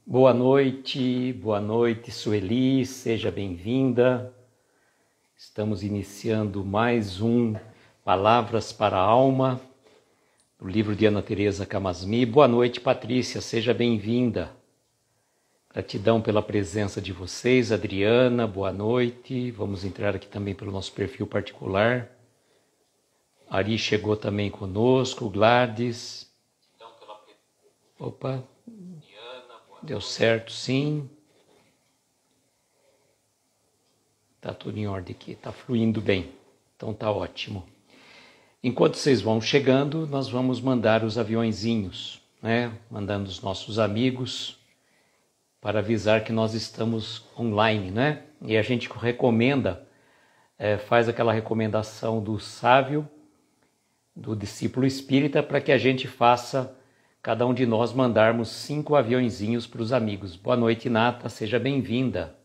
Boa noite, Sueli, seja bem-vinda. Estamos iniciando mais um Palavras para a Alma, do livro de Ana Teresa Camasmi. Boa noite, Patrícia, seja bem-vinda. Gratidão pela presença de vocês, Adriana, boa noite. Vamos entrar aqui também pelo nosso perfil particular. Ari chegou também conosco, Gladys. Opa, deu certo, sim. Tá tudo em ordem aqui, tá fluindo bem. Então tá ótimo. Enquanto vocês vão chegando, nós vamos mandar os aviõezinhos, né? Mandando os nossos amigos para avisar que nós estamos online, né? E a gente recomenda, faz aquela recomendação do sábio, do discípulo espírita, para que a gente faça, cada um de nós mandarmos 5 aviõezinhos para os amigos. Boa noite, Nata, seja bem-vinda.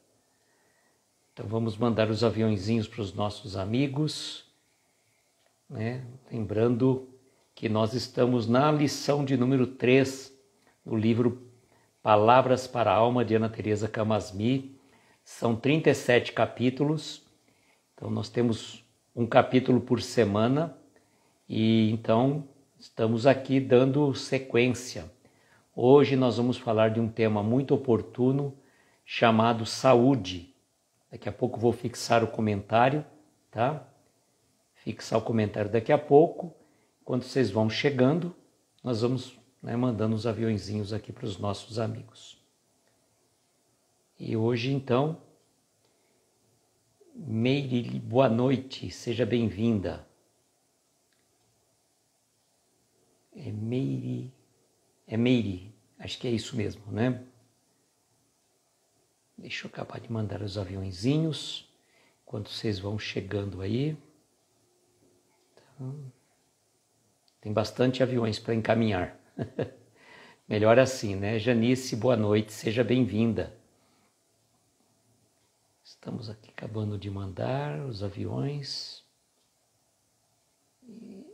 Então vamos mandar os aviõezinhos para os nossos amigos, né? Lembrando que nós estamos na lição de número 3 do livro Palavras para a Alma de Ana Teresa Camasmi. São 37 capítulos, então nós temos um capítulo por semana e então estamos aqui dando sequência. Hoje nós vamos falar de um tema muito oportuno chamado saúde. Daqui a pouco vou fixar o comentário, tá? Fixar o comentário daqui a pouco. Quando vocês vão chegando, nós vamos, mandando os aviõezinhos aqui para os nossos amigos. E hoje, então, Meire, boa noite, seja bem-vinda. É Meire, acho que é isso mesmo, né? Deixa eu acabar de mandar os aviõezinhos, enquanto vocês vão chegando aí. Então, tem bastante aviões para encaminhar. Melhor assim, né? Janice, boa noite, seja bem-vinda. Estamos aqui acabando de mandar os aviões. E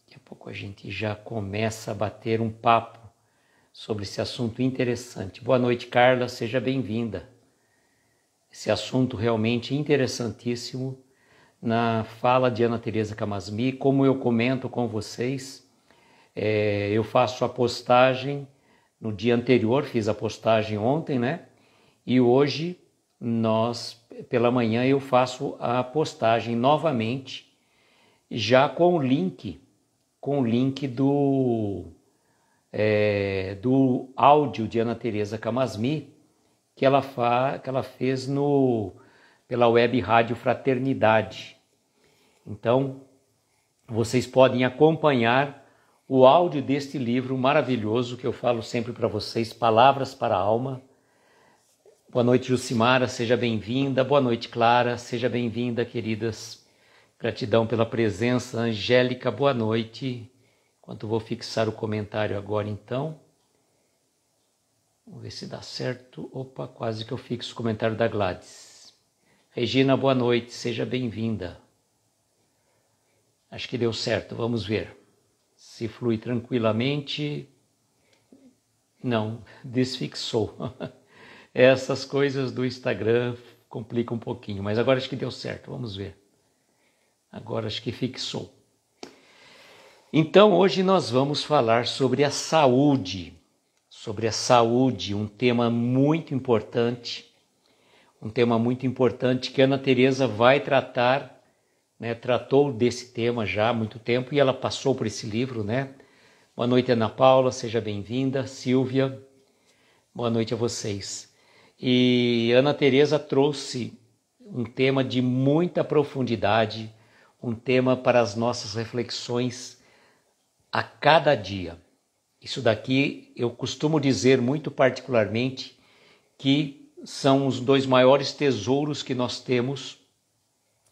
daqui a pouco a gente já começa a bater um papo sobre esse assunto interessante. Boa noite, Carla, seja bem-vinda. Esse assunto realmente interessantíssimo na fala de Ana Teresa Camasmi. Como eu comento com vocês, eu faço a postagem no dia anterior, fiz a postagem ontem, né? E hoje, pela manhã, eu faço a postagem novamente, já com o link do áudio de Ana Teresa Camasmi, que ela fez pela web Rádio Fraternidade. Então, vocês podem acompanhar o áudio deste livro maravilhoso que eu falo sempre para vocês, Palavras para a Alma. Boa noite, Jucimara, seja bem-vinda. Boa noite, Clara, seja bem-vinda, queridas. Gratidão pela presença. Angélica, boa noite. Enquanto vou fixar o comentário agora, então. Vamos ver se dá certo. Opa, quase que eu fixo o comentário da Gladys. Regina, boa noite, seja bem-vinda. Acho que deu certo, vamos ver. Se flui tranquilamente. Não, desfixou. Essas coisas do Instagram complicam um pouquinho, mas agora acho que deu certo, vamos ver. Agora acho que fixou. Então, hoje nós vamos falar sobre a saúde. Sobre a saúde, um tema muito importante. Um tema muito importante que a Ana Teresa vai tratar, né? Tratou desse tema já há muito tempo e ela passou por esse livro, né? Boa noite, Ana Paula, seja bem-vinda. Silvia, boa noite a vocês. E Ana Teresa trouxe um tema de muita profundidade, um tema para as nossas reflexões a cada dia. Isso daqui eu costumo dizer muito particularmente que são os 2 maiores tesouros que nós temos,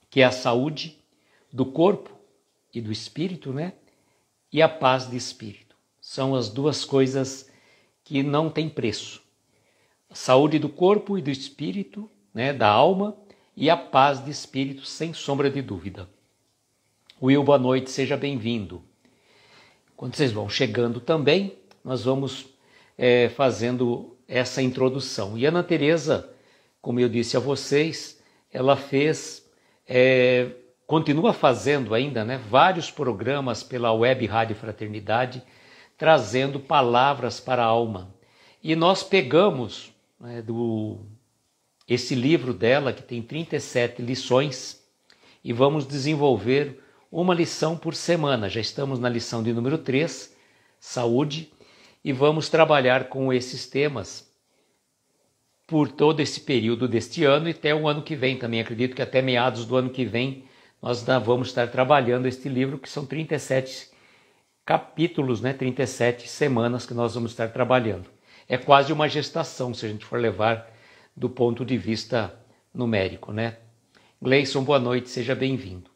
que é a saúde do corpo e do espírito, né? E a paz de espírito. São as 2 coisas que não têm preço. A saúde do corpo e do espírito, né? Da alma, e a paz de espírito, sem sombra de dúvida. Will, boa noite, seja bem-vindo. Quando vocês vão chegando também, nós vamos fazendo essa introdução. E a Ana Teresa, como eu disse a vocês, ela continua fazendo ainda, né, vários programas pela Web Rádio Fraternidade, trazendo palavras para a alma. E nós pegamos, né, esse livro dela, que tem 37 lições, e vamos desenvolver uma lição por semana. Já estamos na lição de número 3, saúde, e vamos trabalhar com esses temas por todo esse período deste ano e até o ano que vem também. Acredito que até meados do ano que vem nós vamos estar trabalhando este livro, que são 37 capítulos, né? 37 semanas que nós vamos estar trabalhando. É quase uma gestação, se a gente for levar do ponto de vista numérico, né? Gleison, boa noite, seja bem-vindo.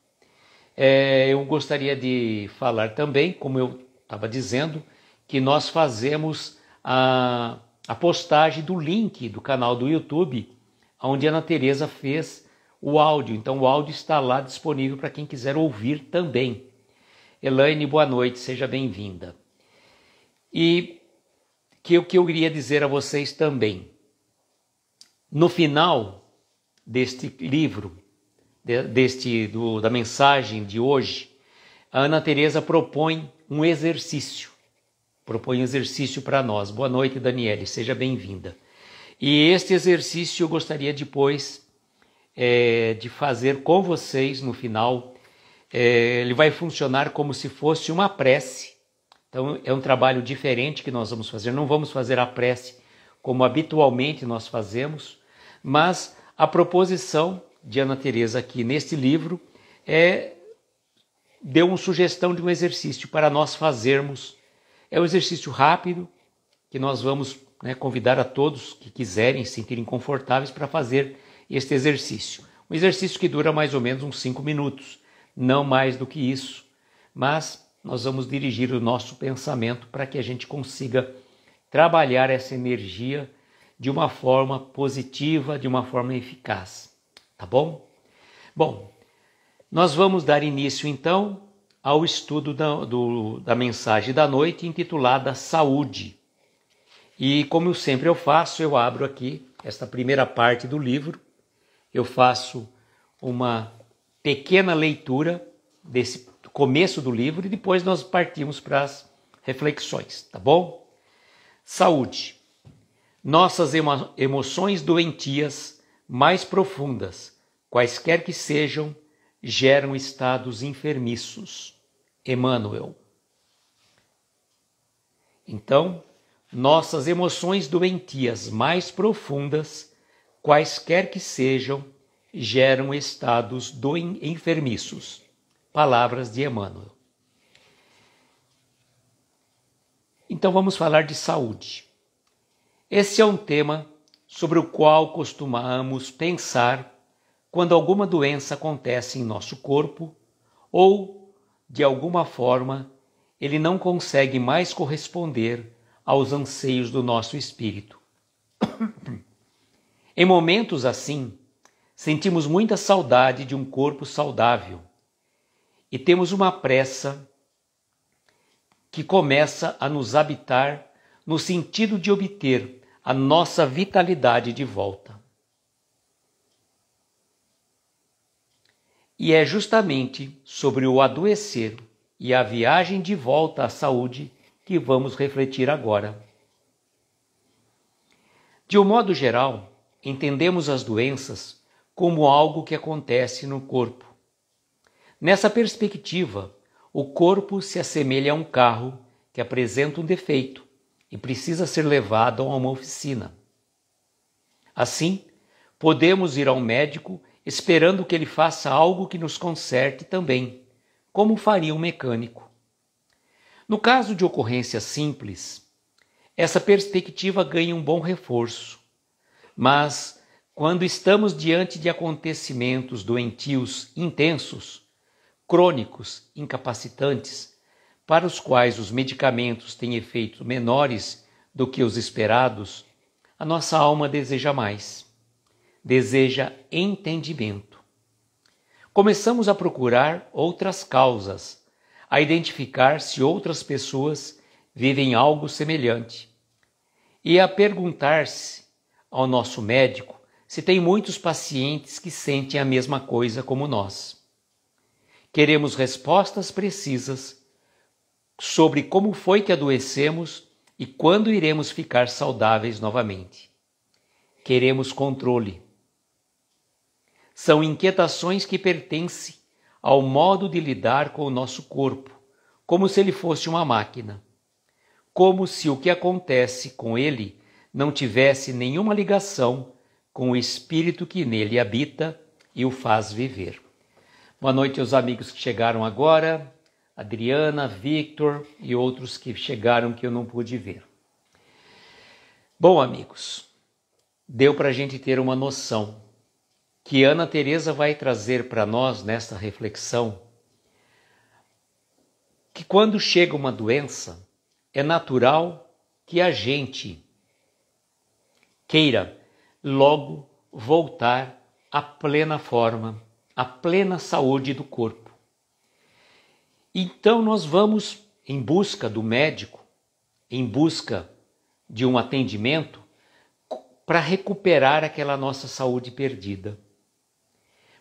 Eu gostaria de falar também, como eu estava dizendo, que nós fazemos a postagem do link do canal do YouTube, onde a Ana Teresa fez o áudio. Então o áudio está lá disponível para quem quiser ouvir também. Elaine, boa noite, seja bem-vinda. E o que eu queria dizer a vocês também, no final deste livro, da mensagem de hoje, a Ana Teresa propõe um exercício. Para nós. Boa noite, Daniele, seja bem-vinda. E este exercício eu gostaria depois de fazer com vocês no final. Ele vai funcionar como se fosse uma prece. Então é um trabalho diferente que nós vamos fazer. Não vamos fazer a prece como habitualmente nós fazemos, mas a proposição de Ana Teresa aqui neste livro deu uma sugestão de um exercício para nós fazermos. É um exercício rápido que nós vamos, né, convidar a todos que quiserem, se sentirem confortáveis para fazer este exercício. Um exercício que dura mais ou menos uns 5 minutos, não mais do que isso, mas nós vamos dirigir o nosso pensamento para que a gente consiga trabalhar essa energia de uma forma positiva, de uma forma eficaz, tá bom? Bom, nós vamos dar início então ao estudo da mensagem da noite intitulada Saúde. E como sempre eu faço, eu abro aqui esta primeira parte do livro, eu faço uma pequena leitura desse começo do livro e depois nós partimos para as reflexões, tá bom? Saúde. Nossas emoções doentias mais profundas, quaisquer que sejam, geram estados enfermiços. Emmanuel. Então, nossas emoções doentias mais profundas, quaisquer que sejam, geram estados enfermiços. Palavras de Emmanuel. Então vamos falar de saúde. Esse é um tema sobre o qual costumamos pensar quando alguma doença acontece em nosso corpo ou, de alguma forma, ele não consegue mais corresponder aos anseios do nosso espírito. Em momentos assim, sentimos muita saudade de um corpo saudável e temos uma pressa que começa a nos habitar no sentido de obter a nossa vitalidade de volta. E é justamente sobre o adoecer e a viagem de volta à saúde que vamos refletir agora. De um modo geral, entendemos as doenças como algo que acontece no corpo. Nessa perspectiva, o corpo se assemelha a um carro que apresenta um defeito e precisa ser levado a uma oficina. Assim, podemos ir ao médico esperando que ele faça algo que nos conserte também, como faria um mecânico. No caso de ocorrência simples, essa perspectiva ganha um bom reforço, mas quando estamos diante de acontecimentos doentios intensos, crônicos, incapacitantes, para os quais os medicamentos têm efeitos menores do que os esperados, a nossa alma deseja mais. Deseja entendimento. Começamos a procurar outras causas, a identificar se outras pessoas vivem algo semelhante. e a perguntar-se ao nosso médico se tem muitos pacientes que sentem a mesma coisa como nós. Queremos respostas precisas sobre como foi que adoecemos e quando iremos ficar saudáveis novamente. Queremos controle. São inquietações que pertencem ao modo de lidar com o nosso corpo, como se ele fosse uma máquina, como se o que acontece com ele não tivesse nenhuma ligação com o espírito que nele habita e o faz viver. Boa noite aos amigos que chegaram agora, Adriana, Victor e outros que chegaram que eu não pude ver. Bom, amigos, deu para a gente ter uma noção que Ana Teresa vai trazer para nós nesta reflexão, que quando chega uma doença, é natural que a gente queira logo voltar à plena forma, à plena saúde do corpo. Então nós vamos em busca do médico, em busca de um atendimento para recuperar aquela nossa saúde perdida.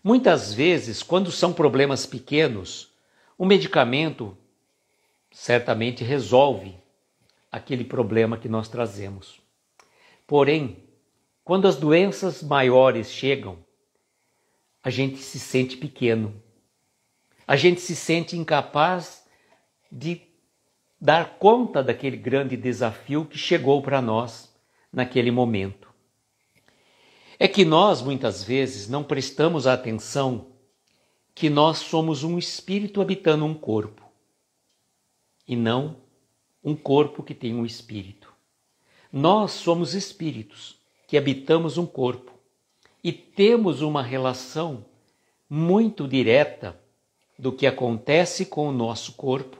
Muitas vezes, quando são problemas pequenos, o medicamento certamente resolve aquele problema que nós trazemos. Porém, quando as doenças maiores chegam, a gente se sente pequeno. A gente se sente incapaz de dar conta daquele grande desafio que chegou para nós naquele momento. É que nós, muitas vezes, não prestamos atenção que nós somos um espírito habitando um corpo, e não um corpo que tem um espírito. Nós somos espíritos que habitamos um corpo e temos uma relação muito direta do que acontece com o nosso corpo,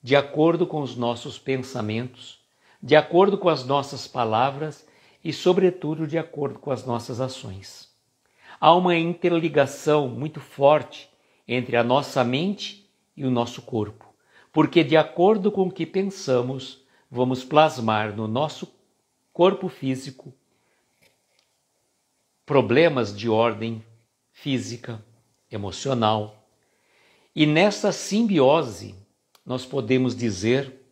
de acordo com os nossos pensamentos, de acordo com as nossas palavras e, sobretudo, de acordo com as nossas ações. Há uma interligação muito forte entre a nossa mente e o nosso corpo, porque de acordo com o que pensamos, vamos plasmar no nosso corpo físico problemas de ordem física, emocional. E nessa simbiose, nós podemos dizer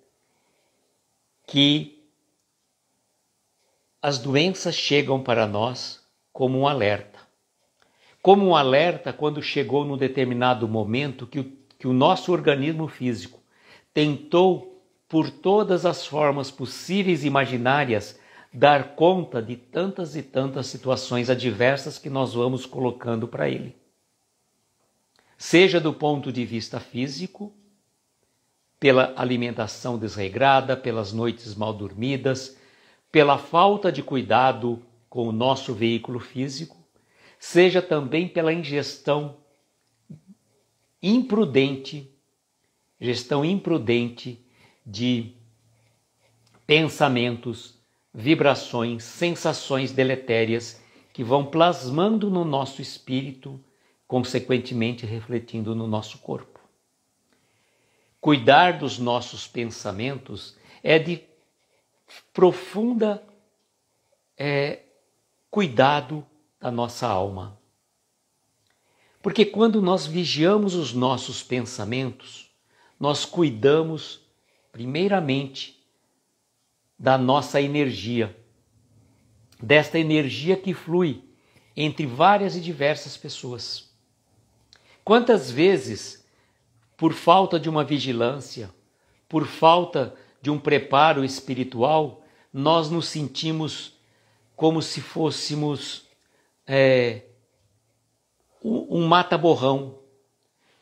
que as doenças chegam para nós como um alerta. Como um alerta quando chegou num determinado momento que o nosso organismo físico tentou, por todas as formas possíveis e imaginárias, dar conta de tantas e tantas situações adversas que nós vamos colocando para ele. Seja do ponto de vista físico, pela alimentação desregrada, pelas noites mal dormidas, pela falta de cuidado com o nosso veículo físico, seja também pela gestão imprudente de pensamentos, vibrações, sensações deletérias que vão plasmando no nosso espírito, consequentemente refletindo no nosso corpo. Cuidar dos nossos pensamentos é de profunda cuidado da nossa alma. Porque quando nós vigiamos os nossos pensamentos, nós cuidamos, primeiramente, da nossa energia, desta energia que flui entre várias e diversas pessoas. Quantas vezes, por falta de uma vigilância, por falta de um preparo espiritual, nós nos sentimos como se fôssemos um mata-borrão,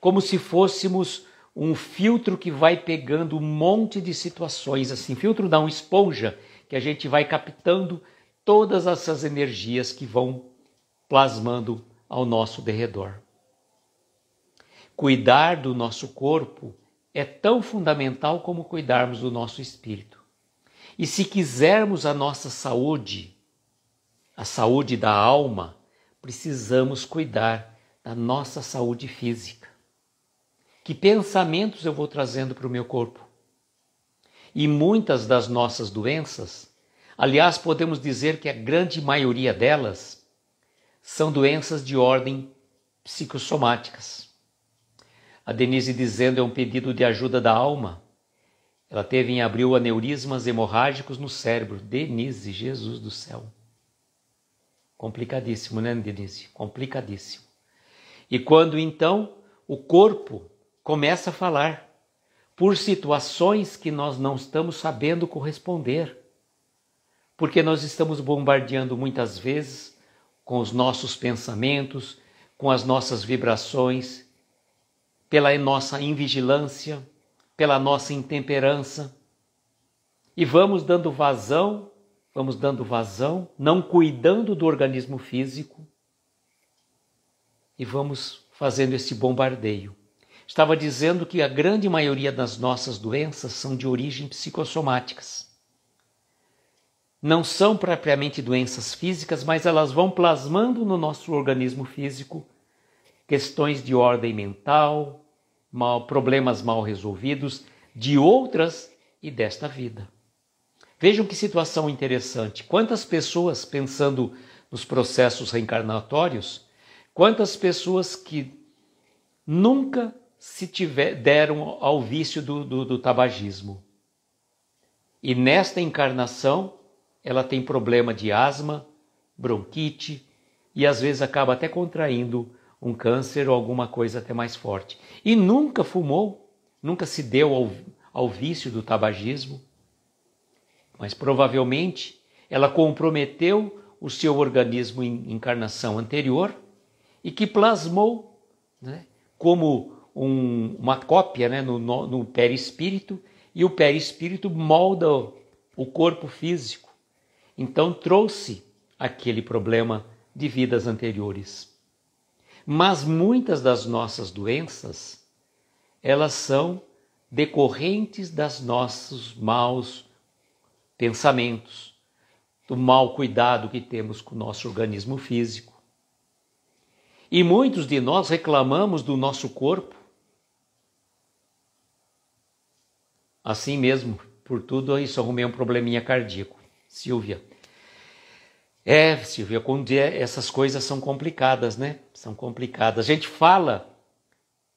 como se fôssemos um filtro que vai pegando um monte de situações, assim, filtro dá uma esponja que a gente vai captando todas essas energias que vão plasmando ao nosso derredor. Cuidar do nosso corpo é tão fundamental como cuidarmos do nosso espírito. E se quisermos a nossa saúde, a saúde da alma, precisamos cuidar da nossa saúde física. Que pensamentos eu vou trazendo para o meu corpo? E muitas das nossas doenças, Aliás, podemos dizer que a grande maioria delas são doenças de ordem psicossomáticas. A Denise dizendo é um pedido de ajuda da alma. Ela teve em abril aneurismas hemorrágicos no cérebro. Denise, Jesus do céu. Complicadíssimo, né, Denise? Complicadíssimo. E quando então o corpo começa a falar por situações que nós não estamos sabendo corresponder, porque nós estamos bombardeando muitas vezes com os nossos pensamentos, com as nossas vibrações, pela nossa invigilância, pela nossa intemperança, e vamos dando vazão, não cuidando do organismo físico, e vamos fazendo esse bombardeio. Estava dizendo que a grande maioria das nossas doenças são de origem psicossomáticas. Não são propriamente doenças físicas, mas elas vão plasmando no nosso organismo físico questões de ordem mental, problemas mal resolvidos, de outras e desta vida. Vejam que situação interessante. Quantas pessoas, pensando nos processos reencarnatórios, quantas pessoas que nunca deram ao vício do tabagismo. E nesta encarnação, ela tem problema de asma, bronquite e às vezes acaba até contraindo um câncer ou alguma coisa até mais forte. E nunca fumou, nunca se deu ao vício do tabagismo, mas provavelmente ela comprometeu o seu organismo em encarnação anterior e que plasmou, né, como uma cópia, né, no perispírito, e o perispírito molda o corpo físico. Então trouxe aquele problema de vidas anteriores. Mas muitas das nossas doenças, elas são decorrentes dos nossos maus pensamentos, do mau cuidado que temos com o nosso organismo físico. E muitos de nós reclamamos do nosso corpo. Assim mesmo, por tudo isso, arrumei um probleminha cardíaco. Silvia. Silvia, quando essas coisas são complicadas, né? São complicadas. A gente fala,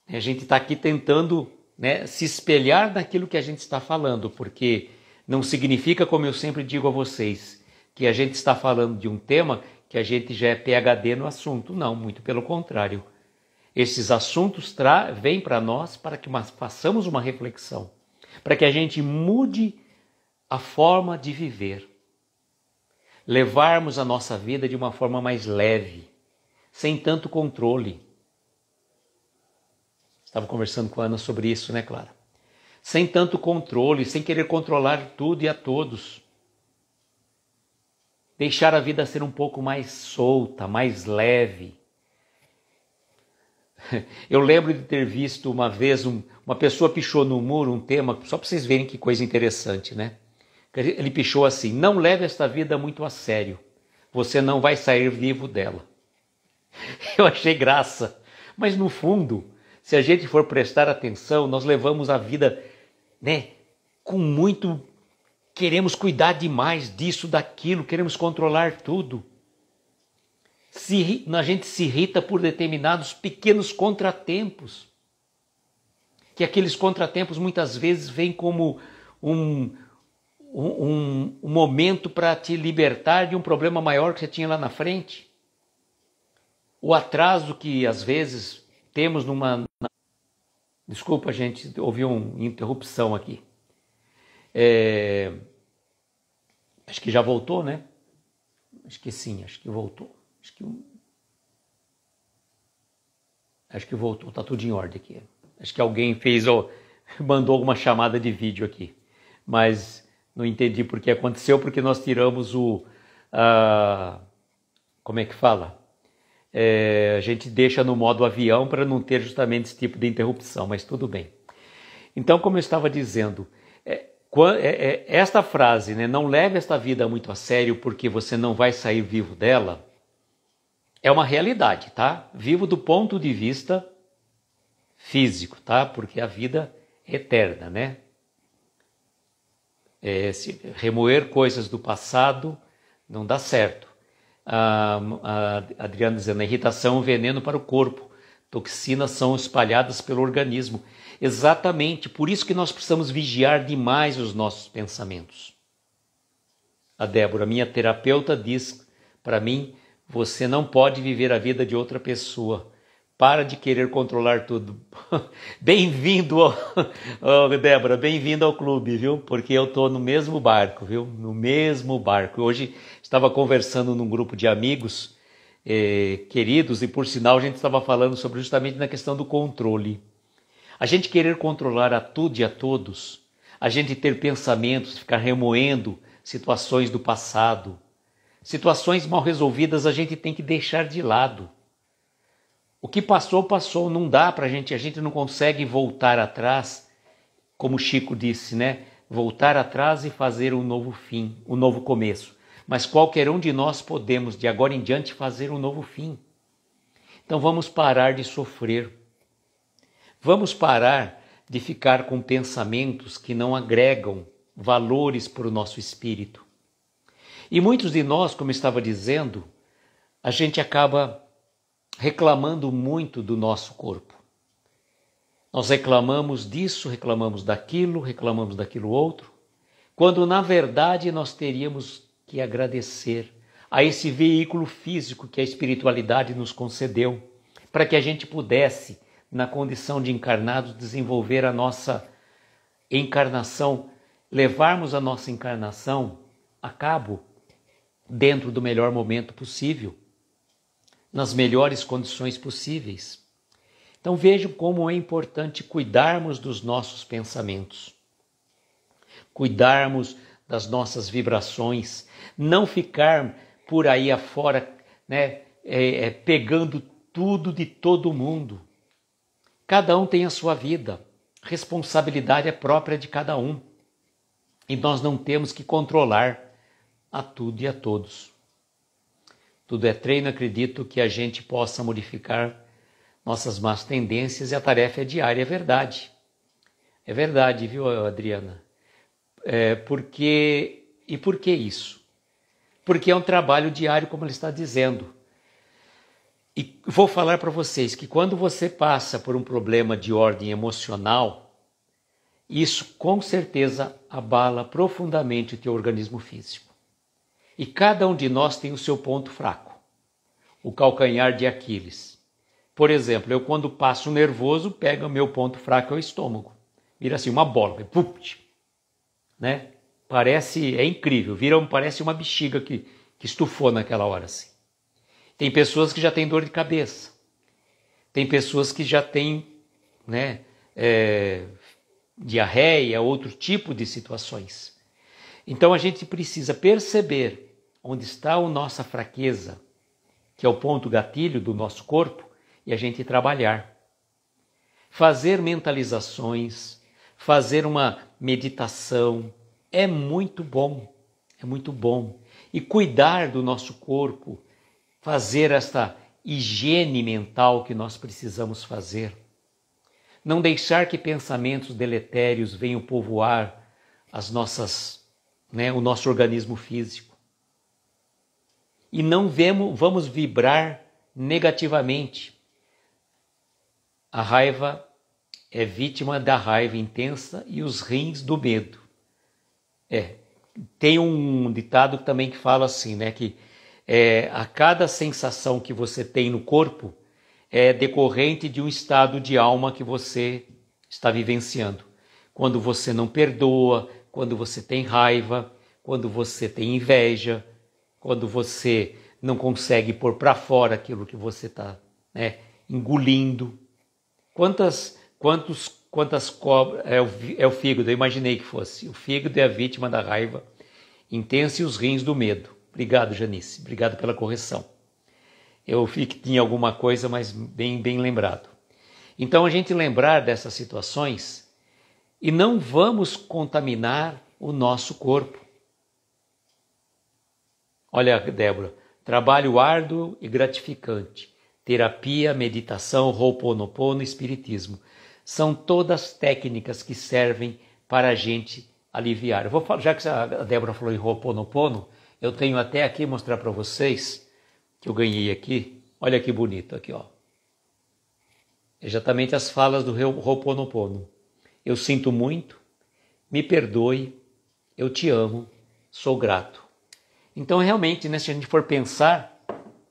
a gente está aqui tentando, né, se espelhar naquilo que a gente está falando, porque não significa, como eu sempre digo a vocês, que a gente está falando de um tema que a gente já é PhD no assunto. Não, muito pelo contrário. Esses assuntos vêm para nós para que façamos uma reflexão, para que a gente mude a forma de viver. Levarmos a nossa vida de uma forma mais leve, sem tanto controle. Estava conversando com a Ana sobre isso, né, Clara? Sem tanto controle, sem querer controlar tudo e a todos. Deixar a vida ser um pouco mais solta, mais leve. Eu lembro de ter visto uma vez uma pessoa pichou no muro um tema, só para vocês verem que coisa interessante, né? Ele pichou assim: não leve esta vida muito a sério, você não vai sair vivo dela. Eu achei graça, mas no fundo, se a gente for prestar atenção, nós levamos a vida, né, com muito... Queremos cuidar demais disso, daquilo, queremos controlar tudo. A gente se irrita por determinados pequenos contratempos, que aqueles contratempos muitas vezes vêm como um momento para te libertar de um problema maior que você tinha lá na frente. O atraso que às vezes temos Desculpa, gente, houve uma interrupção aqui. Acho que já voltou, né? Acho que sim, acho que voltou. Acho que voltou, tá tudo em ordem aqui. Acho que alguém mandou alguma chamada de vídeo aqui. Mas não entendi por que aconteceu, porque nós tiramos como é que fala? A gente deixa no modo avião para não ter justamente esse tipo de interrupção, mas tudo bem. Então, como eu estava dizendo, esta frase, né, não leve esta vida muito a sério porque você não vai sair vivo dela, é uma realidade, tá? Vivo do ponto de vista físico, tá? Porque a vida é eterna, né? Remoer coisas do passado não dá certo. A Adriana dizendo, a irritação é um veneno para o corpo. Toxinas são espalhadas pelo organismo. Exatamente, por isso que nós precisamos vigiar demais os nossos pensamentos. A Débora, minha terapeuta, diz para mim, você não pode viver a vida de outra pessoa. Para de querer controlar tudo. Bem-vindo, Débora, bem-vindo ao clube, viu? Porque eu estou no mesmo barco, viu? No mesmo barco. Hoje estava conversando num grupo de amigos queridos e, por sinal, a gente estava falando sobre justamente na questão do controle. A gente querer controlar a tudo e a todos, a gente ter pensamentos, ficar remoendo situações do passado, situações mal resolvidas a gente tem que deixar de lado. O que passou, passou, não dá pra gente, a gente não consegue voltar atrás, como o Chico disse, né? Voltar atrás e fazer um novo fim, um novo começo. Mas qualquer um de nós podemos, de agora em diante, fazer um novo fim. Então vamos parar de sofrer. Vamos parar de ficar com pensamentos que não agregam valores para o nosso espírito. E muitos de nós, como eu estava dizendo, a gente acaba reclamando muito do nosso corpo. Nós reclamamos disso, reclamamos daquilo outro, quando na verdade nós teríamos que agradecer a esse veículo físico que a espiritualidade nos concedeu, para que a gente pudesse, na condição de encarnados, desenvolver a nossa encarnação, levarmos a nossa encarnação a cabo dentro do melhor momento possível, nas melhores condições possíveis. Então vejam como é importante cuidarmos dos nossos pensamentos, cuidarmos das nossas vibrações, não ficar por aí afora, né, pegando tudo de todo mundo. Cada um tem a sua vida, responsabilidade é própria de cada um. E nós não temos que controlar a tudo e a todos. Tudo é treino, acredito que a gente possa modificar nossas más tendências e a tarefa é diária, é verdade. É verdade, viu, Adriana? Por que isso? Porque é um trabalho diário, como ele está dizendo. E vou falar para vocês que quando você passa por um problema de ordem emocional, isso com certeza abala profundamente o teu organismo físico. E cada um de nós tem o seu ponto fraco, o calcanhar de Aquiles. Por exemplo, eu quando passo nervoso, pego o meu ponto fraco, é o estômago. Vira assim uma bola, né? É incrível, parece uma bexiga que estufou naquela hora assim. Tem pessoas que já têm dor de cabeça, tem pessoas que já têm, né, diarreia, outro tipo de situações. Então a gente precisa perceber onde está a nossa fraqueza, que é o ponto gatilho do nosso corpo, e a gente trabalhar. Fazer mentalizações, fazer uma meditação, é muito bom, é muito bom. E cuidar do nosso corpo, fazer esta higiene mental que nós precisamos fazer. Não deixar que pensamentos deletérios venham povoar o nosso organismo físico. E não vamos vibrar negativamente. A raiva é vítima da raiva intensa e os rins do medo. Tem um ditado também que fala assim, né, que a cada sensação que você tem no corpo é decorrente de um estado de alma que você está vivenciando. Quando você não perdoa, quando você tem raiva, quando você tem inveja, quando você não consegue pôr para fora aquilo que você está, né, engolindo. Quantas cobras... É o fígado, eu imaginei que fosse. O fígado é a vítima da raiva intensa e os rins do medo. Obrigado, Janice. Obrigado pela correção. Eu vi que tinha alguma coisa, mas bem lembrado. Então a gente lembrar dessas situações e não vamos contaminar o nosso corpo. Olha, Débora, trabalho árduo e gratificante. Terapia, meditação, Ho'oponopono, espiritismo. São todas técnicas que servem para a gente aliviar. Já que a Débora falou em Ho'oponopono, eu tenho até aqui mostrar para vocês, que eu ganhei aqui. Olha que bonito aqui, ó. Exatamente as falas do Ho'oponopono. Eu sinto muito, me perdoe, eu te amo, sou grato. Então, realmente, né, se a gente for pensar,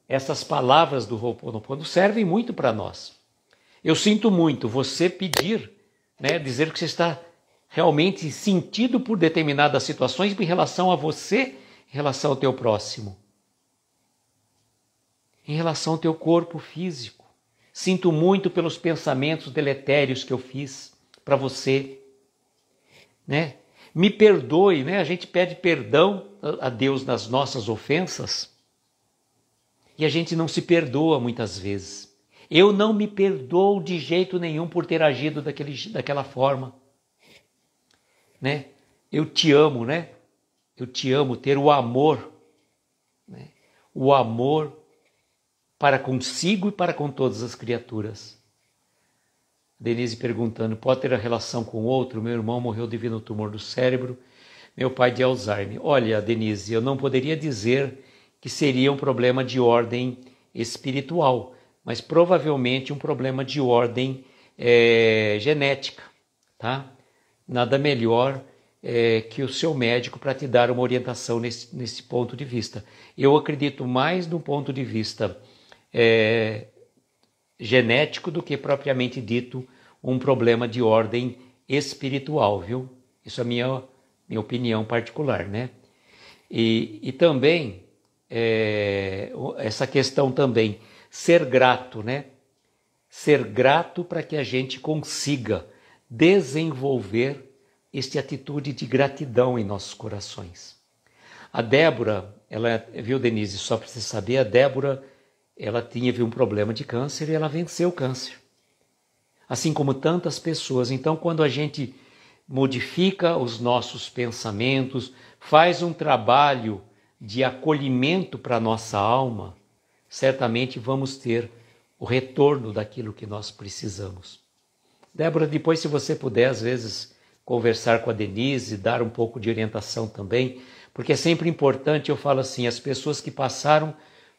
essas palavras do Ho'oponopono servem muito para nós. Eu sinto muito, você pedir, né, dizer que você está realmente sentido por determinadas situações em relação a você, em relação ao teu próximo, em relação ao teu corpo físico. Sinto muito pelos pensamentos deletérios que eu fiz para você, né? Me perdoe, né? A gente pede perdão a Deus nas nossas ofensas e a gente não se perdoa muitas vezes. Eu não me perdoo de jeito nenhum por ter agido daquela forma, né? Eu te amo, né? Eu te amo, ter o amor, né? O amor para consigo e para com todas as criaturas. Denise perguntando, pode ter a relação com o outro? Meu irmão morreu devido ao tumor do cérebro, meu pai de Alzheimer. Olha, Denise, eu não poderia dizer que seria um problema de ordem espiritual, mas provavelmente um problema de ordem genética, tá? Nada melhor que o seu médico para te dar uma orientação nesse ponto de vista. Eu acredito mais no ponto de vista genético do que propriamente dito um problema de ordem espiritual, viu? Isso é a minha opinião particular, né? E também, essa questão também, ser grato, né? Ser grato para que a gente consiga desenvolver esta atitude de gratidão em nossos corações. A Débora, viu, Denise, só para você saber, a Débora, ela teve um problema de câncer e ela venceu o câncer. Assim como tantas pessoas. Então, quando a gente modifica os nossos pensamentos, faz um trabalho de acolhimento para a nossa alma, certamente vamos ter o retorno daquilo que nós precisamos. Débora, depois, se você puder, às vezes, conversar com a Denise, dar um pouco de orientação também, porque é sempre importante, eu falo assim, as pessoas que passaram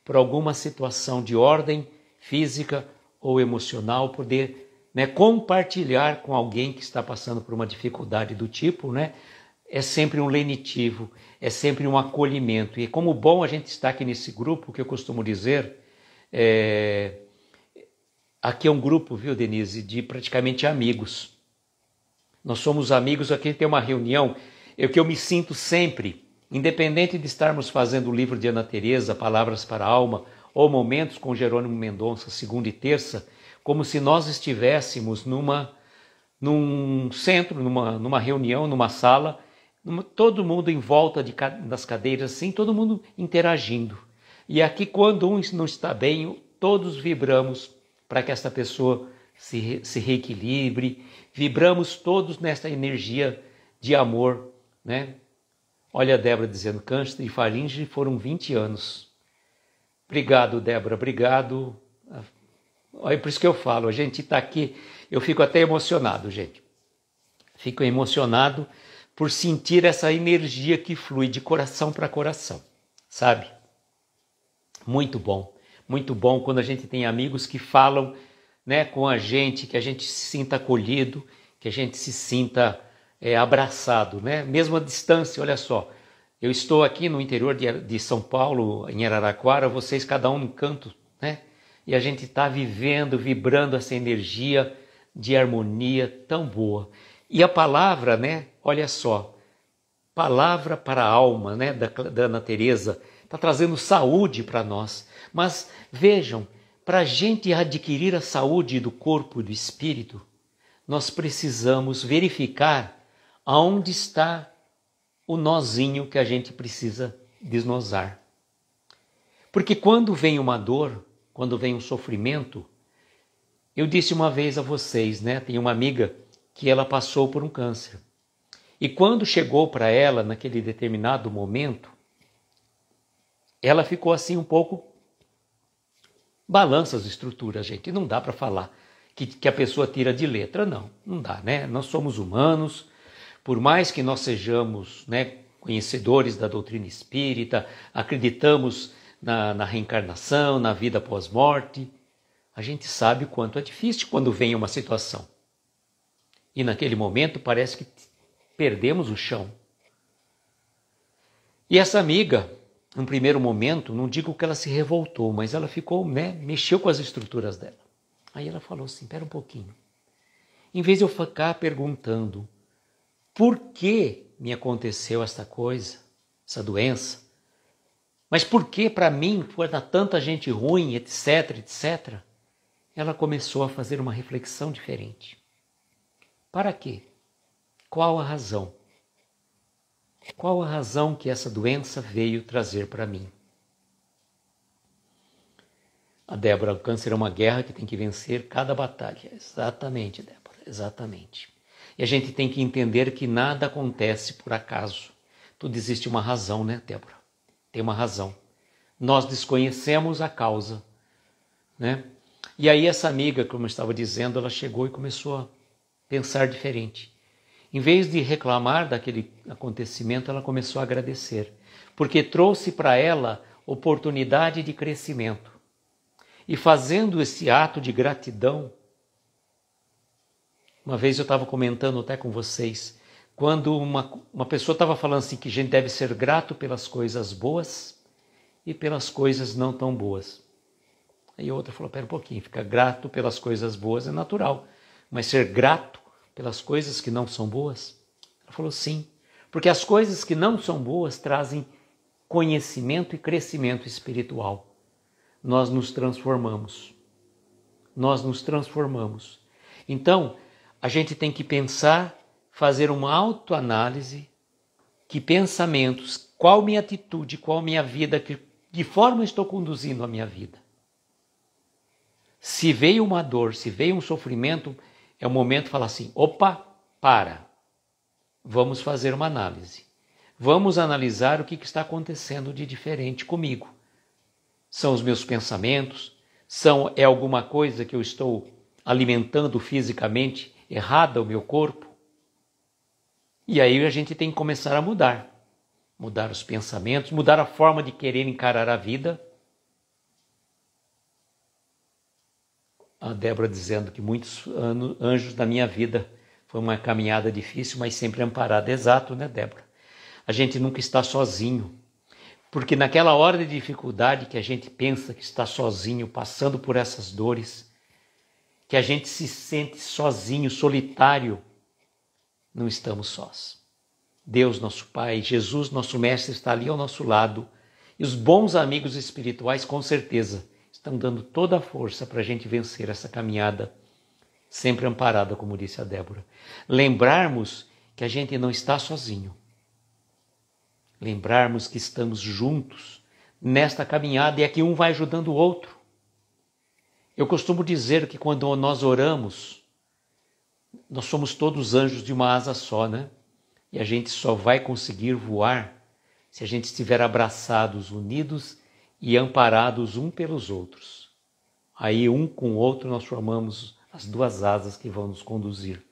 por alguma situação de ordem física ou emocional, poder, né, compartilhar com alguém que está passando por uma dificuldade do tipo, né, é sempre um lenitivo, é sempre um acolhimento. E como bom a gente estar aqui nesse grupo, que eu costumo dizer, aqui é um grupo, viu, Denise, de praticamente amigos. Nós somos amigos, aqui tem uma reunião, que eu me sinto sempre, independente de estarmos fazendo o livro de Ana Teresa, Palavras para a Alma, ou Momentos com Jerônimo Mendonça, segunda e terça, como se nós estivéssemos num centro, numa reunião, numa sala, todo mundo em volta das cadeiras, assim, todo mundo interagindo. E aqui, quando um não está bem, todos vibramos para que essa pessoa se reequilibre, vibramos todos nessa energia de amor, né? Olha a Débora dizendo, câncer de faringe foram 20 anos. Obrigado, Débora, obrigado. É por isso que eu falo, a gente está aqui, eu fico até emocionado, gente. Fico emocionado por sentir essa energia que flui de coração para coração, sabe? Muito bom quando a gente tem amigos que falam, né, com a gente, que a gente se sinta acolhido, que a gente se sinta abraçado, né? Mesmo à distância, olha só, eu estou aqui no interior de São Paulo, em Araraquara, vocês cada um num canto, né? E a gente está vivendo, vibrando essa energia de harmonia tão boa. E a palavra, né? Olha só, palavra para a alma, né? Da Ana Teresa, está trazendo saúde para nós. Mas vejam, para a gente adquirir a saúde do corpo e do espírito, nós precisamos verificar aonde está o nozinho que a gente precisa desnosar. Porque quando vem uma dor, quando vem um sofrimento, eu disse uma vez a vocês, né? Tem uma amiga que ela passou por um câncer. E quando chegou para ela, naquele determinado momento, ela ficou assim um pouco, balança as estruturas, gente. Não dá para falar que a pessoa tira de letra, não dá, né? Nós somos humanos, Por mais que nós sejamos, conhecedores da doutrina espírita, acreditamos na reencarnação, na vida pós-morte, a gente sabe o quanto é difícil quando vem uma situação. E naquele momento parece que perdemos o chão. E essa amiga, num primeiro momento, não digo que ela se revoltou, mas ela ficou, mexeu com as estruturas dela. Aí ela falou assim, espera um pouquinho. Em vez de eu ficar perguntando por que me aconteceu esta coisa, essa doença, mas por que para mim foi tanta gente ruim, etc, etc, ela começou a fazer uma reflexão diferente. Para quê? Qual a razão? Qual a razão que essa doença veio trazer para mim? A Débora, o câncer é uma guerra que tem que vencer cada batalha. Exatamente, Débora, exatamente. E a gente tem que entender que nada acontece por acaso. Tudo existe uma razão, né, Débora? Tem uma razão. Nós desconhecemos a causa, né? E aí essa amiga, como eu estava dizendo, ela chegou e começou a pensar diferente. Em vez de reclamar daquele acontecimento, ela começou a agradecer, porque trouxe para ela oportunidade de crescimento. E fazendo esse ato de gratidão, uma vez eu estava comentando até com vocês, quando uma pessoa estava falando assim que a gente deve ser grato pelas coisas boas e pelas coisas não tão boas. Aí outra falou, pera um pouquinho, ficar grato pelas coisas boas é natural, mas ser grato pelas coisas que não são boas? Ela falou sim, porque as coisas que não são boas trazem conhecimento e crescimento espiritual. Nós nos transformamos. Nós nos transformamos. Então, a gente tem que pensar, fazer uma autoanálise, que pensamentos, qual minha atitude, qual minha vida, de forma estou conduzindo a minha vida. Se veio uma dor, se veio um sofrimento, é o momento de falar assim, opa, para, vamos fazer uma análise. Vamos analisar o que está acontecendo de diferente comigo. São os meus pensamentos? É alguma coisa que eu estou alimentando fisicamente errada o meu corpo? E aí a gente tem que começar a mudar. Mudar os pensamentos, mudar a forma de querer encarar a vida. A Débora dizendo que muitos anjos da minha vida foi uma caminhada difícil, mas sempre amparada. Exato, né, Débora? A gente nunca está sozinho. Porque naquela hora de dificuldade que a gente pensa que está sozinho, passando por essas dores, que a gente se sente sozinho, solitário, não estamos sós. Deus, nosso Pai, Jesus, nosso Mestre, está ali ao nosso lado. E os bons amigos espirituais, com certeza, estão dando toda a força para a gente vencer essa caminhada, sempre amparada, como disse a Débora. Lembrarmos que a gente não está sozinho. Lembrarmos que estamos juntos nesta caminhada e é que um vai ajudando o outro. Eu costumo dizer que quando nós oramos, nós somos todos anjos de uma asa só, né? E a gente só vai conseguir voar se a gente estiver abraçados, unidos e amparados um pelos outros. Aí um com o outro nós formamos as duas asas que vão nos conduzir.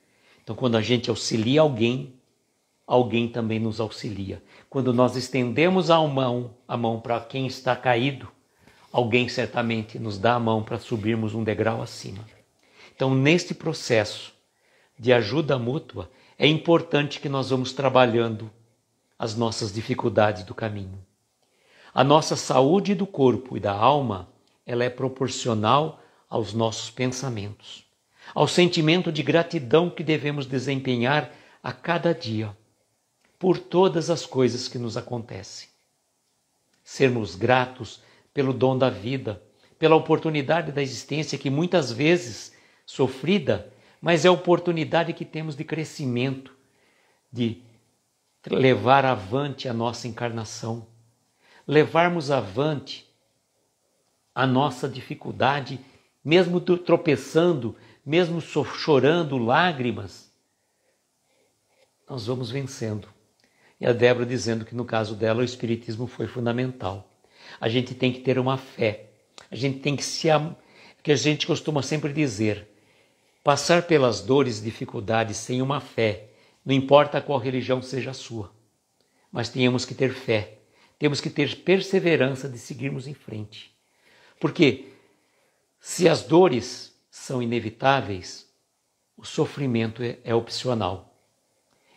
Então quando a gente auxilia alguém, alguém também nos auxilia. Quando nós estendemos a mão para quem está caído, alguém certamente nos dá a mão para subirmos um degrau acima. Então neste processo de ajuda mútua, é importante que nós vamos trabalhando as nossas dificuldades do caminho. A nossa saúde do corpo e da alma, ela é proporcional aos nossos pensamentos, ao sentimento de gratidão que devemos desempenhar a cada dia, por todas as coisas que nos acontecem. Sermos gratos pelo dom da vida, pela oportunidade da existência que muitas vezes sofrida, mas é a oportunidade que temos de crescimento, de levar avante a nossa encarnação, levarmos avante a nossa dificuldade, mesmo tropeçando, mesmo chorando lágrimas, nós vamos vencendo. E a Débora dizendo que no caso dela o Espiritismo foi fundamental. A gente tem que ter uma fé, a gente tem que que a gente costuma sempre dizer, passar pelas dores e dificuldades sem uma fé Não importa qual religião seja a sua, mas temos que ter fé, temos que ter perseverança de seguirmos em frente. Porque se as dores são inevitáveis, o sofrimento é opcional.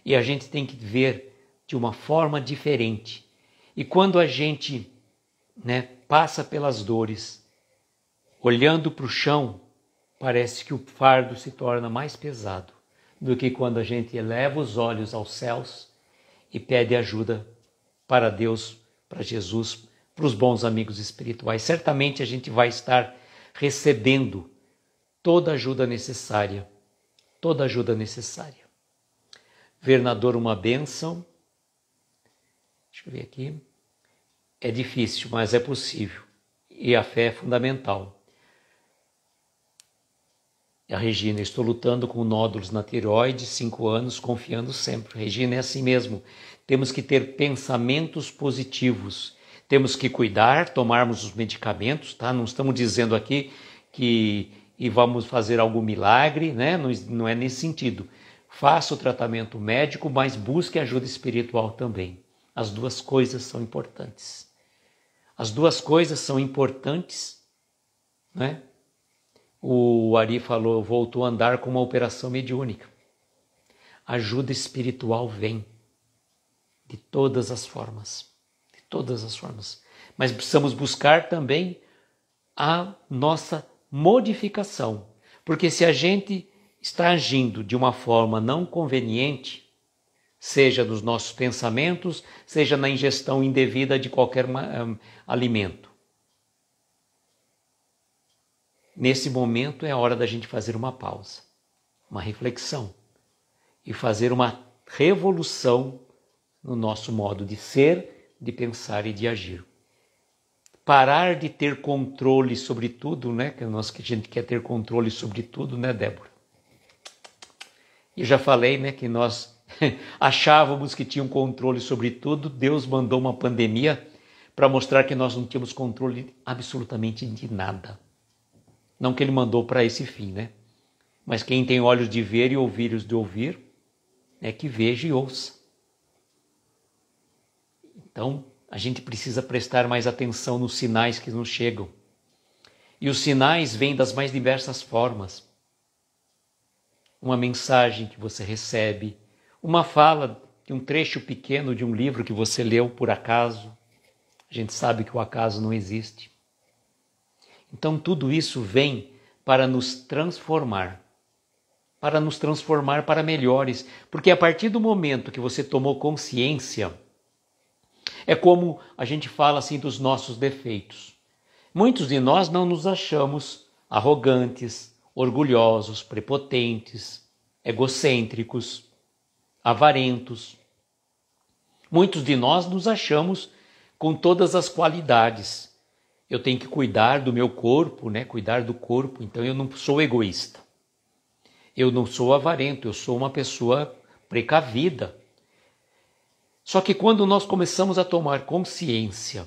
E a gente tem que ver de uma forma diferente. E quando a gente, passa pelas dores, olhando para o chão, parece que o fardo se torna mais pesado do que quando a gente eleva os olhos aos céus e pede ajuda para Deus, para Jesus, para os bons amigos espirituais. Certamente a gente vai estar recebendo toda a ajuda necessária, toda a ajuda necessária. Ver na dor uma bênção, deixa eu ver aqui, é difícil, mas é possível, e a fé é fundamental. A Regina, estou lutando com nódulos na tireoide, 5 anos, confiando sempre. Regina, é assim mesmo. Temos que ter pensamentos positivos. Temos que cuidar, tomarmos os medicamentos, tá? Não estamos dizendo aqui que vamos fazer algum milagre, né? Não é nesse sentido. Faça o tratamento médico, mas busque ajuda espiritual também. As duas coisas são importantes. As duas coisas são importantes, né? O Ari falou, voltou a andar com uma operação mediúnica. Ajuda espiritual vem de todas as formas, de todas as formas. Mas precisamos buscar também a nossa modificação, porque se a gente está agindo de uma forma não conveniente, seja nos nossos pensamentos, seja na ingestão indevida de qualquer alimento, nesse momento é a hora da gente fazer uma pausa, uma reflexão e fazer uma revolução no nosso modo de ser, de pensar e de agir. Parar de ter controle sobre tudo, né? Que a gente quer ter controle sobre tudo, né, Débora? Eu já falei, né, que nós achávamos que tínhamos controle sobre tudo. Deus mandou uma pandemia para mostrar que nós não tínhamos controle absolutamente de nada. Não que ele mandou para esse fim, né? Mas quem tem olhos de ver e ouvidos de ouvir, que veja e ouça. Então, a gente precisa prestar mais atenção nos sinais que nos chegam. E os sinais vêm das mais diversas formas. Uma mensagem que você recebe, uma fala de um trecho pequeno de um livro que você leu por acaso. A gente sabe que o acaso não existe. Então tudo isso vem para nos transformar para melhores, porque a partir do momento que você tomou consciência, é como a gente fala assim dos nossos defeitos. Muitos de nós não nos achamos arrogantes, orgulhosos, prepotentes, egocêntricos, avarentos. Muitos de nós nos achamos com todas as qualidades. Eu tenho que cuidar do meu corpo, cuidar do corpo, então eu não sou egoísta. Eu não sou avarento, eu sou uma pessoa precavida. Só que quando nós começamos a tomar consciência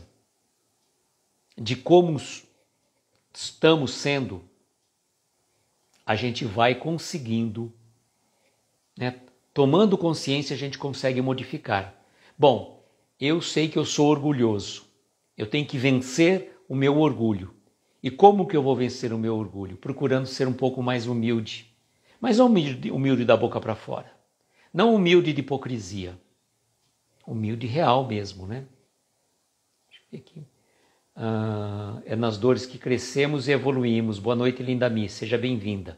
de como estamos sendo, a gente vai conseguindo, tomando consciência a gente consegue modificar. Bom, eu sei que eu sou orgulhoso, eu tenho que vencer o meu orgulho. E como que eu vou vencer o meu orgulho? Procurando ser um pouco mais humilde. Mas não humilde da boca para fora. Não humilde de hipocrisia. Humilde real mesmo, né? Deixa eu ver aqui. É nas dores que crescemos e evoluímos. Boa noite, linda Mi. Seja bem-vinda.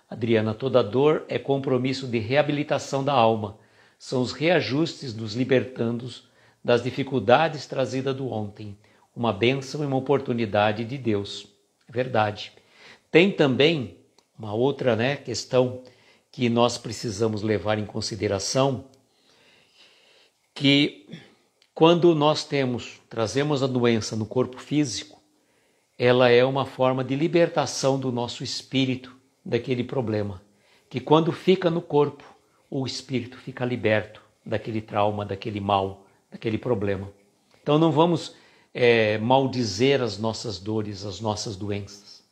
Adriana, toda dor é compromisso de reabilitação da alma. São os reajustes nos libertando das dificuldades trazidas do ontem. Uma bênção e uma oportunidade de Deus. É verdade. Tem também uma outra questão que nós precisamos levar em consideração, que quando nós trazemos a doença no corpo físico, ela é uma forma de libertação do nosso espírito daquele problema. Que quando fica no corpo, o espírito fica liberto daquele trauma, daquele mal, daquele problema. Então não vamos maldizer as nossas dores, as nossas doenças.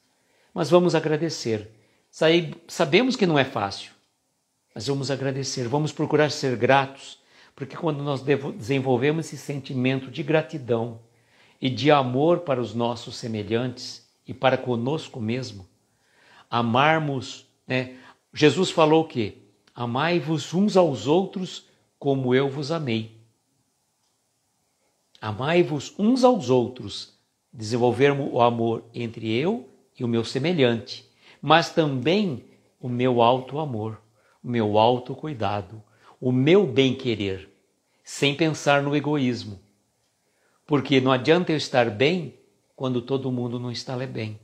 Mas vamos agradecer. Sabemos que não é fácil. mas vamos agradecer, vamos procurar ser gratos, porque quando nós desenvolvemos esse sentimento de gratidão e de amor para os nossos semelhantes e para conosco mesmo, amarmos, né? Jesus falou o quê? Amai-vos uns aos outros como eu vos amei. Amai-vos uns aos outros, desenvolvermos o amor entre eu e o meu semelhante, mas também o meu auto-amor, o meu auto-cuidado, o meu bem-querer, sem pensar no egoísmo. Porque não adianta eu estar bem quando todo mundo não está bem.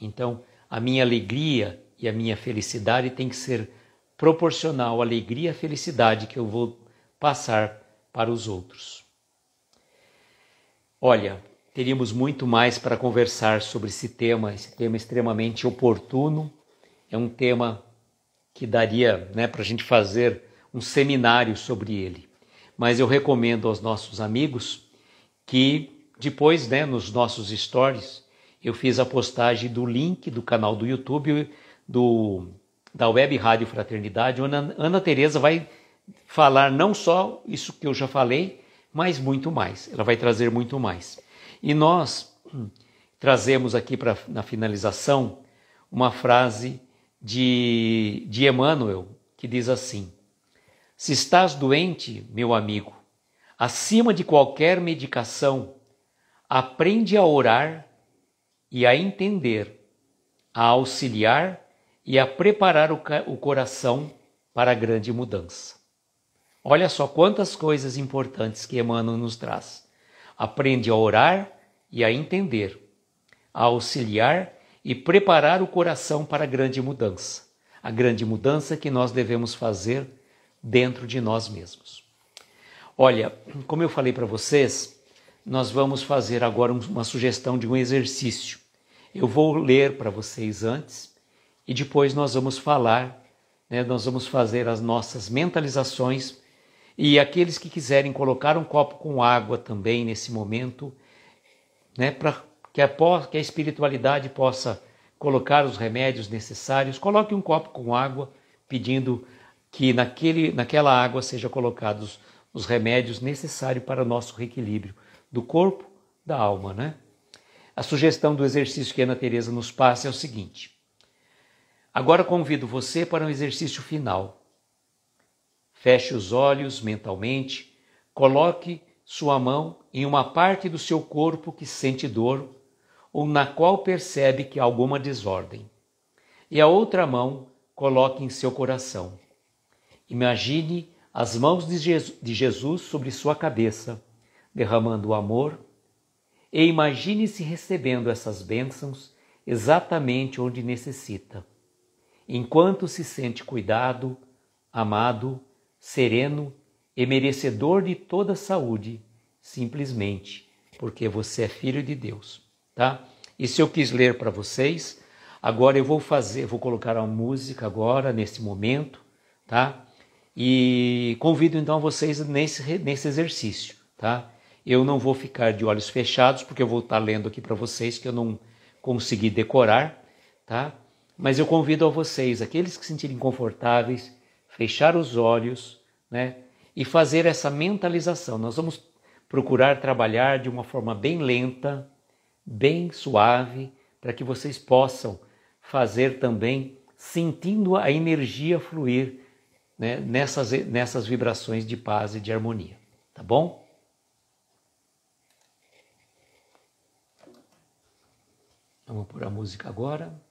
Então, a minha alegria e a minha felicidade tem que ser proporcional à alegria e à felicidade que eu vou passar para os outros. Olha, teríamos muito mais para conversar sobre esse tema extremamente oportuno. É um tema que daria, né, para a gente fazer um seminário sobre ele. Mas eu recomendo aos nossos amigos que depois, né, nos nossos stories, eu fiz a postagem do link do canal do YouTube da Web Rádio Fraternidade, onde a Ana Teresa vai falar não só isso que eu já falei, mas muito mais. Ela vai trazer muito mais. E nós trazemos aqui na finalização uma frase de Emmanuel, que diz assim: se estás doente, meu amigo, acima de qualquer medicação, aprende a orar e a entender, a auxiliar e a preparar o coração para a grande mudança. Olha só quantas coisas importantes que Emmanuel nos traz. Aprende a orar e a entender, a auxiliar e preparar o coração para a grande mudança. A grande mudança que nós devemos fazer dentro de nós mesmos. Olha, como eu falei para vocês, nós vamos fazer agora uma sugestão de um exercício. Eu vou ler para vocês antes e depois nós vamos falar, né, nós vamos fazer as nossas mentalizações. E aqueles que quiserem colocar um copo com água também nesse momento, né, para que a espiritualidade possa colocar os remédios necessários, coloque um copo com água, pedindo que naquela água sejam colocados os remédios necessários para o nosso reequilíbrio do corpo, da alma, né? A sugestão do exercício que a Ana Teresa nos passa é o seguinte: agora convido você para um exercício final. Feche os olhos mentalmente, coloque sua mão em uma parte do seu corpo que sente dor ou na qual percebe que há alguma desordem. E a outra mão coloque em seu coração. Imagine as mãos de Jesus sobre sua cabeça, derramando o amor, e imagine-se recebendo essas bênçãos exatamente onde necessita, enquanto se sente cuidado, amado, sereno e merecedor de toda saúde, simplesmente porque você é filho de Deus, tá? Isso eu quis ler para vocês. Agora eu vou colocar uma música agora, nesse momento, tá? E convido então vocês nesse exercício, tá? Eu não vou ficar de olhos fechados, porque eu vou estar lendo aqui para vocês que eu não consegui decorar, tá? Mas eu convido a vocês, aqueles que se sentirem confortáveis, fechar os olhos, né, e fazer essa mentalização. Nós vamos procurar trabalhar de uma forma bem lenta, bem suave, para que vocês possam fazer também sentindo a energia fluir, né, nessas vibrações de paz e de harmonia. Tá bom? Vamos pôr a música agora.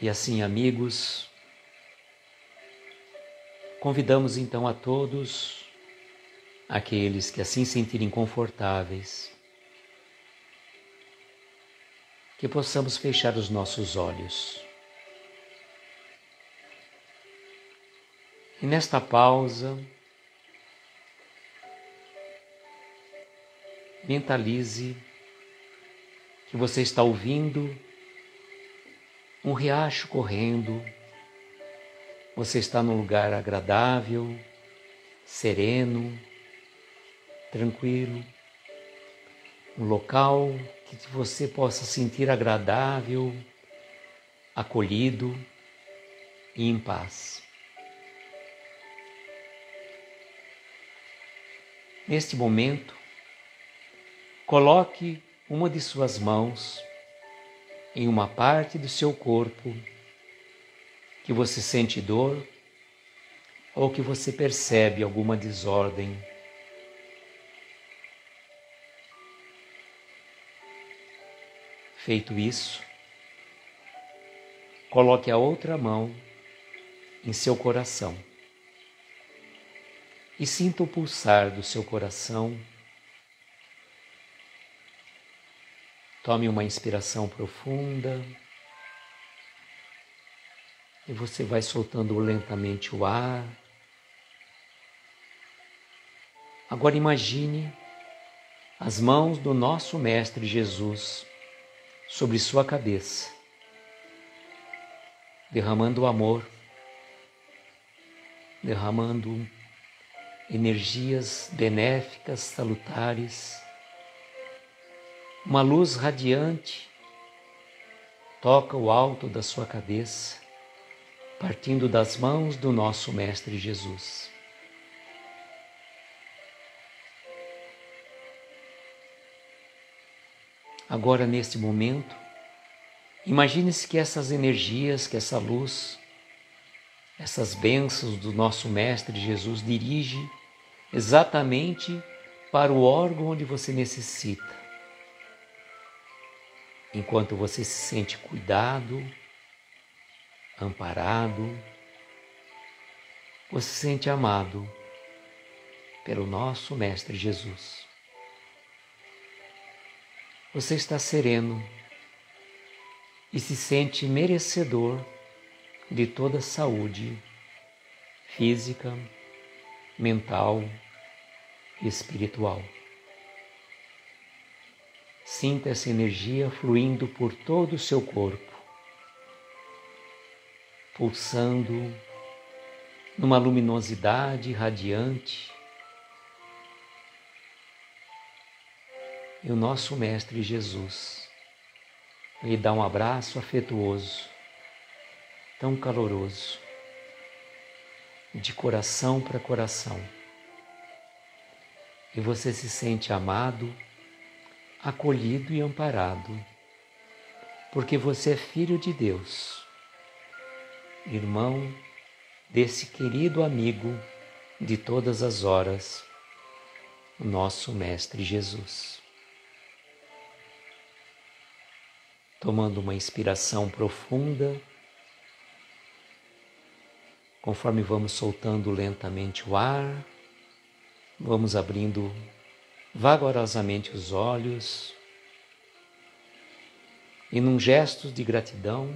E assim, amigos, convidamos então a todos, aqueles que assim sentirem confortáveis, que possamos fechar os nossos olhos. E nesta pausa, mentalize que você está ouvindo um riacho correndo, você está num lugar agradável, sereno, tranquilo. um local que você possa sentir agradável, acolhido e em paz. Neste momento, coloque uma de suas mãos em uma parte do seu corpo que você sente dor ou que você percebe alguma desordem. Feito isso, coloque a outra mão em seu coração e sinta o pulsar do seu coração. Tome uma inspiração profunda e você vai soltando lentamente o ar. Agora imagine as mãos do nosso Mestre Jesus sobre sua cabeça, derramando amor, derramando energias benéficas, salutares. Uma luz radiante toca o alto da sua cabeça, partindo das mãos do nosso Mestre Jesus. Agora, neste momento, imagine-se que essas energias, que essa luz, essas bênçãos do nosso Mestre Jesus dirige exatamente para o órgão onde você necessita. Enquanto você se sente cuidado, amparado, você se sente amado pelo nosso Mestre Jesus. Você está sereno e se sente merecedor de toda a saúde física, mental e espiritual. Sinta essa energia fluindo por todo o seu corpo, pulsando numa luminosidade radiante. E o nosso Mestre Jesus lhe dá um abraço afetuoso, tão caloroso, de coração para coração. E você se sente amado, acolhido e amparado, porque você é filho de Deus, irmão desse querido amigo de todas as horas, o nosso Mestre Jesus. Tomando uma inspiração profunda, conforme vamos soltando lentamente o ar, vamos abrindo vagarosamente os olhos e, num gesto de gratidão,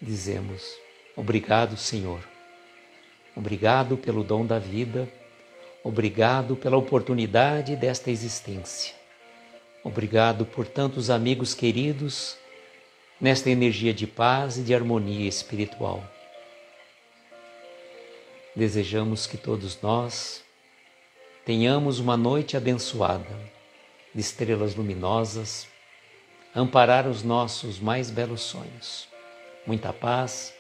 dizemos: obrigado, Senhor. Obrigado pelo dom da vida. Obrigado pela oportunidade desta existência. Obrigado por tantos amigos queridos nesta energia de paz e de harmonia espiritual. Desejamos que todos nós tenhamos uma noite abençoada, de estrelas luminosas, amparar os nossos mais belos sonhos. Muita paz,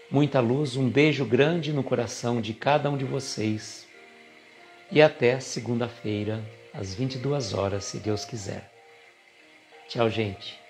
muita luz, um beijo grande no coração de cada um de vocês. E até segunda-feira, às 22 horas, se Deus quiser. Tchau, gente.